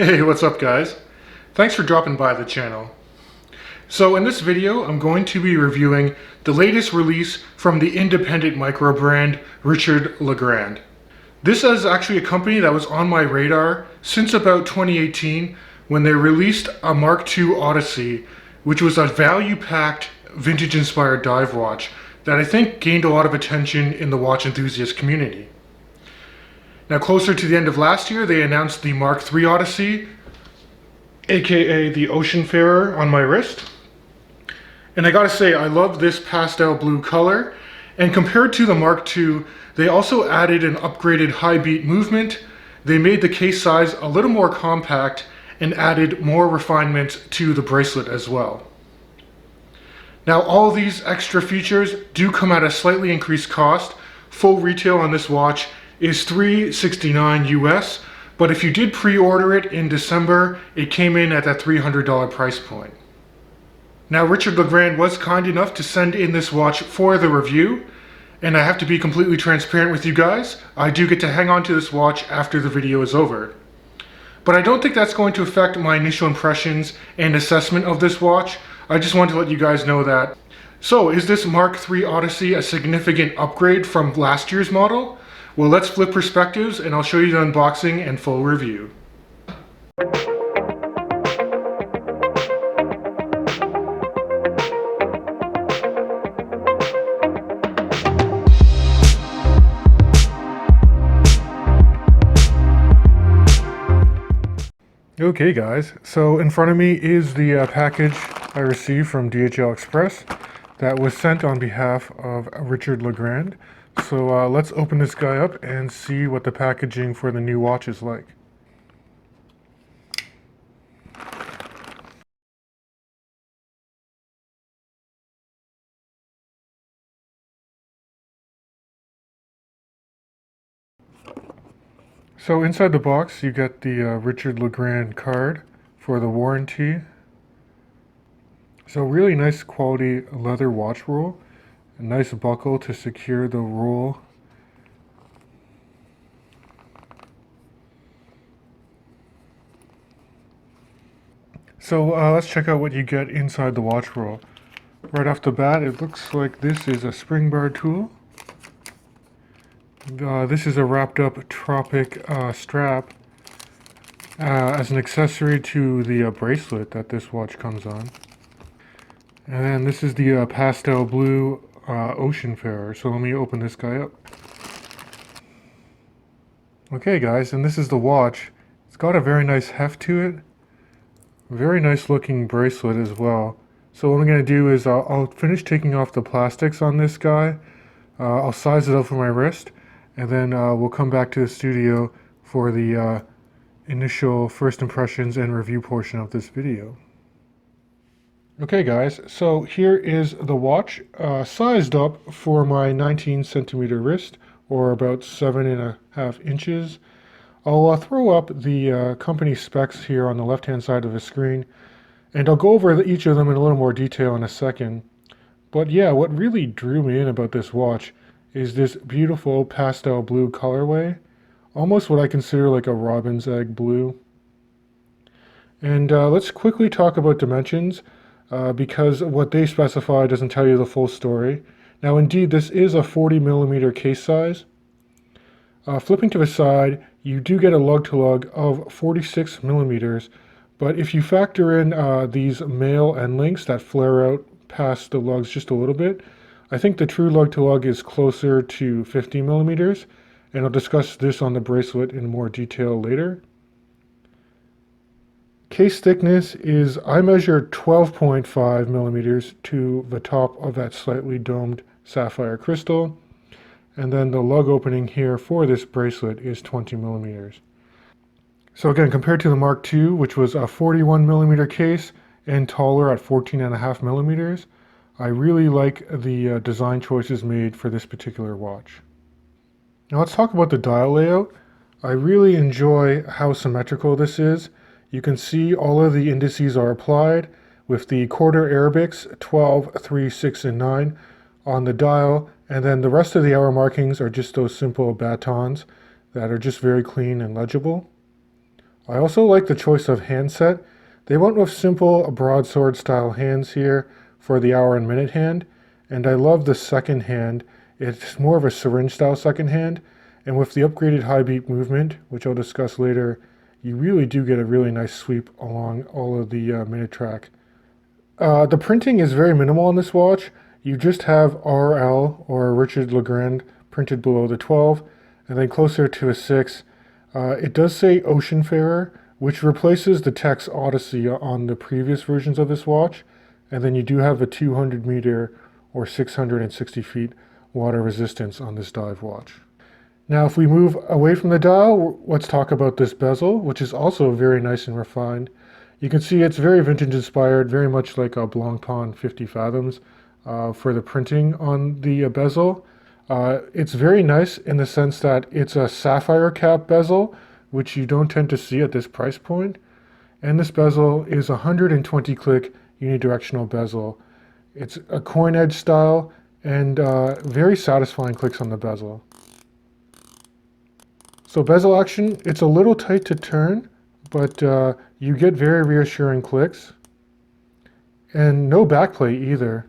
Hey, what's up guys? Thanks for dropping by the channel. So in this video, I'm going to be reviewing the latest release from the independent micro brand, Richard LeGrand. This is actually a company that was on my radar since about 2018 when they released a Mark II Odyssey, which was a value-packed, vintage-inspired dive watch that I think gained a lot of attention in the watch enthusiast community. Now, closer to the end of last year, they announced the Mark III Odyssey, aka the Oceanfarer, on my wrist. And I gotta say, I love this pastel blue color. And compared to the Mark II, they also added an upgraded high beat movement. They made the case size a little more compact and added more refinement to the bracelet as well. Now, all of these extra features do come at a slightly increased cost. Full retail on this watch is $369 US, but if you did pre-order it in December, it came in at that $300 price point. Now, Richard LeGrand was kind enough to send in this watch for the review, and I have to be completely transparent with you guys. I do get to hang on to this watch after the video is over. But I don't think that's going to affect my initial impressions and assessment of this watch. I just want to let you guys know that. So, is this Mark III Odyssey a significant upgrade from last year's model? Well, let's flip perspectives and I'll show you the unboxing and full review. Okay guys, so in front of me is the package I received from DHL Express that was sent on behalf of Richard LeGrand. So let's open this guy up and see what the packaging for the new watch is like. So inside the box you get the Richard LeGrand card for the warranty. So really nice quality leather watch roll. A nice buckle to secure the roll. So let's check out what you get inside the watch roll. Right off the bat, it looks like this is a spring bar tool. This is a wrapped up Tropic strap as an accessory to the bracelet that this watch comes on. And then this is the pastel blue Oceanfarer. So let me open this guy up. Okay guys, and this is the watch. It's got a very nice heft to it. Very nice looking bracelet as well. So what I'm going to do is I'll finish taking off the plastics on this guy. I'll size it up for my wrist. And then we'll come back to the studio for the initial first impressions and review portion of this video. Okay guys, so here is the watch, sized up for my 19 centimeter wrist, or about 7.5 inches. I'll throw up the company specs here on the left hand side of the screen, and I'll go over each of them in a little more detail in a second. But yeah, what really drew me in about this watch is this beautiful pastel blue colorway, almost what I consider like a robin's egg blue. And let's quickly talk about dimensions. Because what they specify doesn't tell you the full story. Now indeed, this is a 40mm case size. Flipping to the side, you do get a lug-to-lug of 46mm, but if you factor in these male end links that flare out past the lugs just a little bit, I think the true lug-to-lug is closer to 50mm, and I'll discuss this on the bracelet in more detail later. Case thickness is, I measured 12.5 millimeters to the top of that slightly domed sapphire crystal. And then the lug opening here for this bracelet is 20 millimeters. So again, compared to the Mark II, which was a 41 millimeter case and taller at 14.5 millimeters, I really like the design choices made for this particular watch. Now let's talk about the dial layout. I really enjoy how symmetrical this is. You can see all of the indices are applied with the quarter Arabics 12, 3, 6, and 9 on the dial, and then the rest of the hour markings are just those simple batons that are just very clean and legible. I also like the choice of handset. They went with simple broadsword style hands here for the hour and minute hand, and I love the second hand. It's more of a syringe style second hand, and with the upgraded high beat movement, which I'll discuss later, you really do get a really nice sweep along all of the minute track. The printing is very minimal on this watch. You just have RL, or Richard LeGrand, printed below the 12, and then closer to a 6. It does say Oceanfarer, which replaces the text Odyssey on the previous versions of this watch, and then you do have a 200 meter or 660 feet water resistance on this dive watch. Now if we move away from the dial, let's talk about this bezel, which is also very nice and refined. You can see it's very vintage inspired, very much like a Blancpain 50 Fathoms for the printing on the bezel. It's very nice in the sense that it's a sapphire cap bezel, which you don't tend to see at this price point. And this bezel is a 120 click unidirectional bezel. It's a coin edge style and very satisfying clicks on the bezel. So bezel action, it's a little tight to turn, but you get very reassuring clicks. And no backplay either.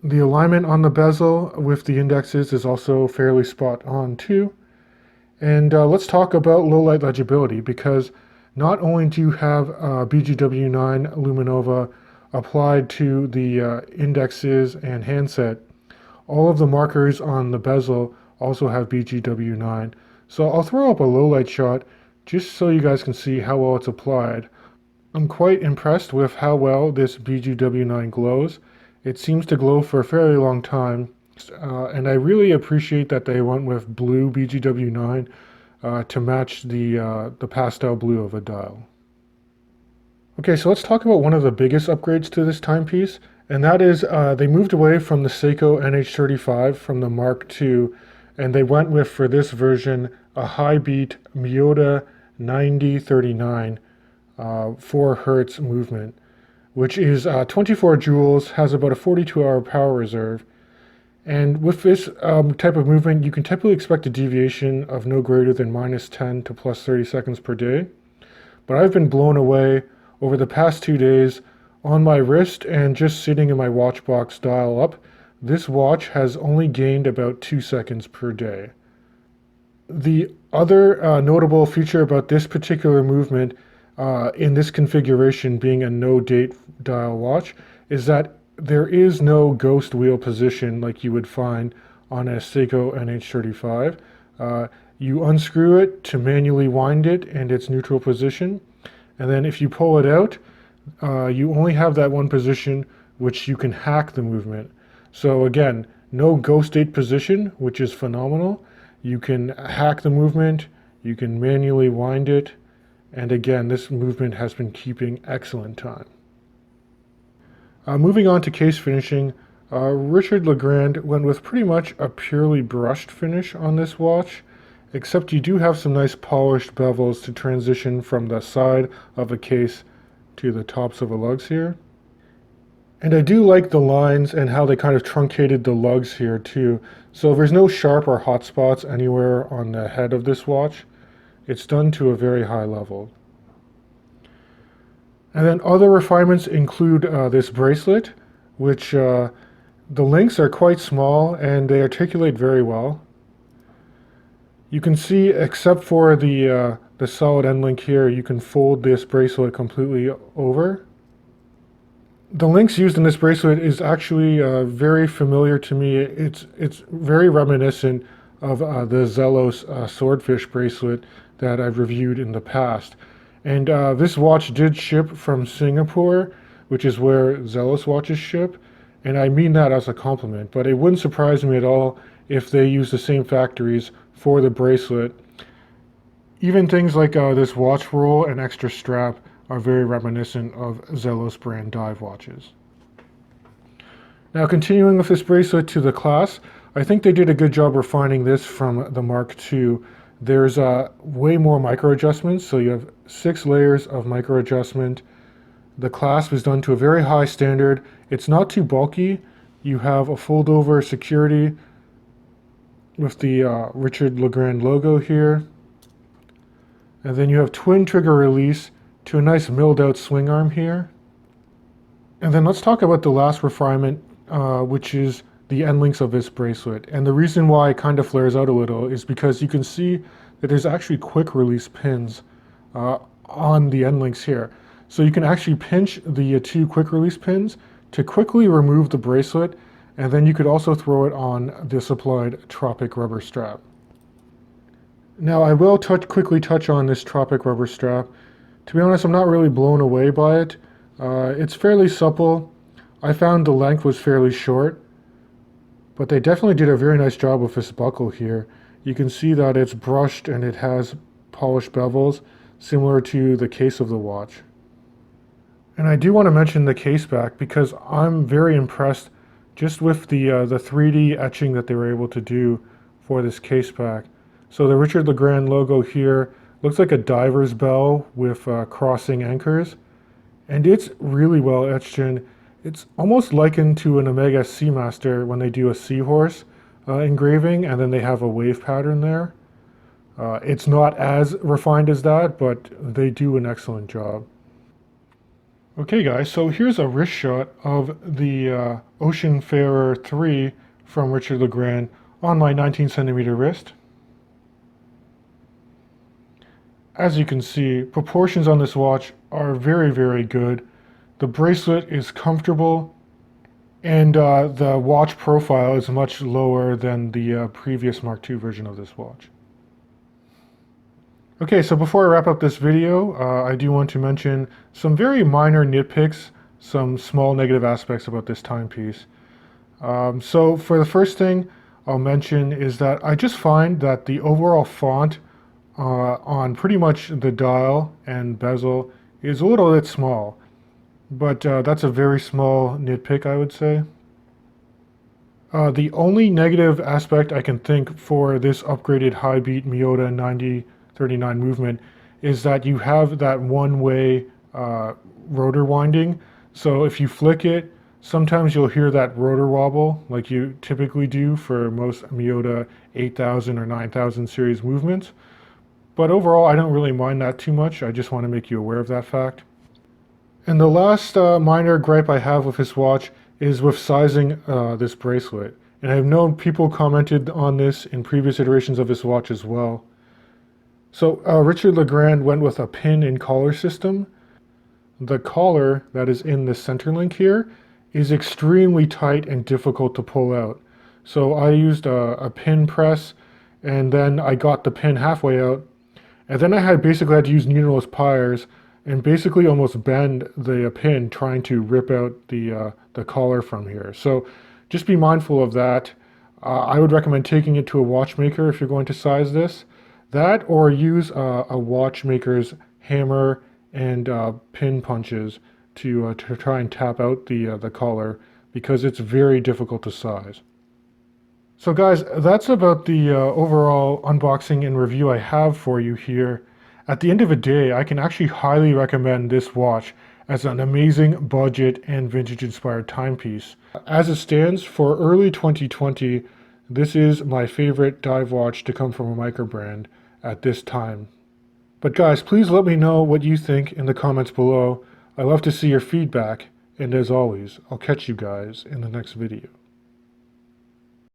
The alignment on the bezel with the indexes is also fairly spot on too. And let's talk about low light legibility, because not only do you have BGW9 Luminova applied to the indexes and handset, all of the markers on the bezel also have BGW9. So I'll throw up a low light shot just so you guys can see how well it's applied. I'm quite impressed with how well this BGW9 glows. It seems to glow for a fairly long time, and I really appreciate that they went with blue BGW9 to match the pastel blue of a dial. Okay, so let's talk about one of the biggest upgrades to this timepiece, and that is they moved away from the Seiko NH35 from the Mark II, and they went with, for this version, a high beat Miyota 9039 4 Hertz movement, which is 24 joules, has about a 42-hour power reserve. And with this type of movement, you can typically expect a deviation of no greater than -10 to +30 seconds per day. But I've been blown away over the past 2 days on my wrist and just sitting in my watch box dial up. This watch has only gained about 2 seconds per day. The other notable feature about this particular movement in this configuration, being a no date dial watch, is that there is no ghost wheel position like you would find on a Seiko NH35. You unscrew it to manually wind it in its neutral position, and then if you pull it out, you only have that one position which you can hack the movement. So again, no ghost date position, which is phenomenal. You can hack the movement, you can manually wind it, and again, this movement has been keeping excellent time. Moving on to case finishing, Richard LeGrand went with pretty much a purely brushed finish on this watch, except you do have some nice polished bevels to transition from the side of a case to the tops of the lugs here. And I do like the lines and how they kind of truncated the lugs here too. So there's no sharp or hot spots anywhere on the head of this watch. It's done to a very high level. And then other refinements include this bracelet, which the links are quite small and they articulate very well. You can see, except for the solid end link here, you can fold this bracelet completely over. The links used in this bracelet is actually very familiar to me. It's very reminiscent of the Zelos swordfish bracelet that I've reviewed in the past. And this watch did ship from Singapore, which is where Zelos watches ship, and I mean that as a compliment, but it wouldn't surprise me at all if they use the same factories for the bracelet. Even things like this watch roll and extra strap are very reminiscent of Zelos brand dive watches. Now, continuing with this bracelet to the class, I think they did a good job refining this from the Mark II. There's way more micro adjustments, so you have 6 layers of micro adjustment. The clasp is done to a very high standard. It's not too bulky. You have a fold over security with the Richard LeGrand logo here. And then you have twin trigger release to a nice milled out swing arm here. And then let's talk about the last refinement, which is the end links of this bracelet. And the reason why it kind of flares out a little is because you can see that there's actually quick release pins on the end links here. So you can actually pinch the two quick release pins to quickly remove the bracelet, and then you could also throw it on the supplied Tropic rubber strap. Now I will quickly touch on this Tropic rubber strap. To be honest, I'm not really blown away by it. It's fairly supple. I found the length was fairly short, but they definitely did a very nice job with this buckle here. You can see that it's brushed and it has polished bevels, similar to the case of the watch. And I do want to mention the case back because I'm very impressed just with the 3D etching that they were able to do for this case back. So the Richard LeGrand logo here looks like a diver's bell with crossing anchors, and it's really well etched in. It's almost likened to an Omega Seamaster when they do a seahorse engraving and then they have a wave pattern there. It's not as refined as that, but they do an excellent job. Okay guys, so here's a wrist shot of the Oceanfarer III from Richard LeGrand on my 19cm wrist. As you can see, proportions on this watch are very, very good. The bracelet is comfortable, and the watch profile is much lower than the previous Mark II version of this watch. Okay, so before I wrap up this video, I do want to mention some very minor nitpicks, some small negative aspects about this timepiece. So for the first thing I'll mention is that I just find that the overall font on pretty much the dial and bezel is a little bit small, but that's a very small nitpick, I would say. The only negative aspect I can think for this upgraded high beat Miyota 9039 movement is that you have that one-way rotor winding. So if you flick it, sometimes you'll hear that rotor wobble like you typically do for most Miyota 8000 or 9000 series movements. But overall, I don't really mind that too much. I just want to make you aware of that fact. And the last minor gripe I have with this watch is with sizing this bracelet. And I've known people commented on this in previous iterations of this watch as well. So Richard LeGrand went with a pin and collar system. The collar that is in the center link here is extremely tight and difficult to pull out. So I used a pin press, and then I got the pin halfway out, and then I basically had to use needleless pliers and basically almost bend the pin trying to rip out the collar from here. So just be mindful of that. I would recommend taking it to a watchmaker if you're going to size this. That, or use a watchmaker's hammer and pin punches to try and tap out the collar, because it's very difficult to size. So guys, that's about the overall unboxing and review I have for you here. At the end of the day, I can actually highly recommend this watch as an amazing budget and vintage inspired timepiece. As it stands, for early 2020, this is my favorite dive watch to come from a micro brand at this time. But guys, please let me know what you think in the comments below. I love to see your feedback, and as always, I'll catch you guys in the next video.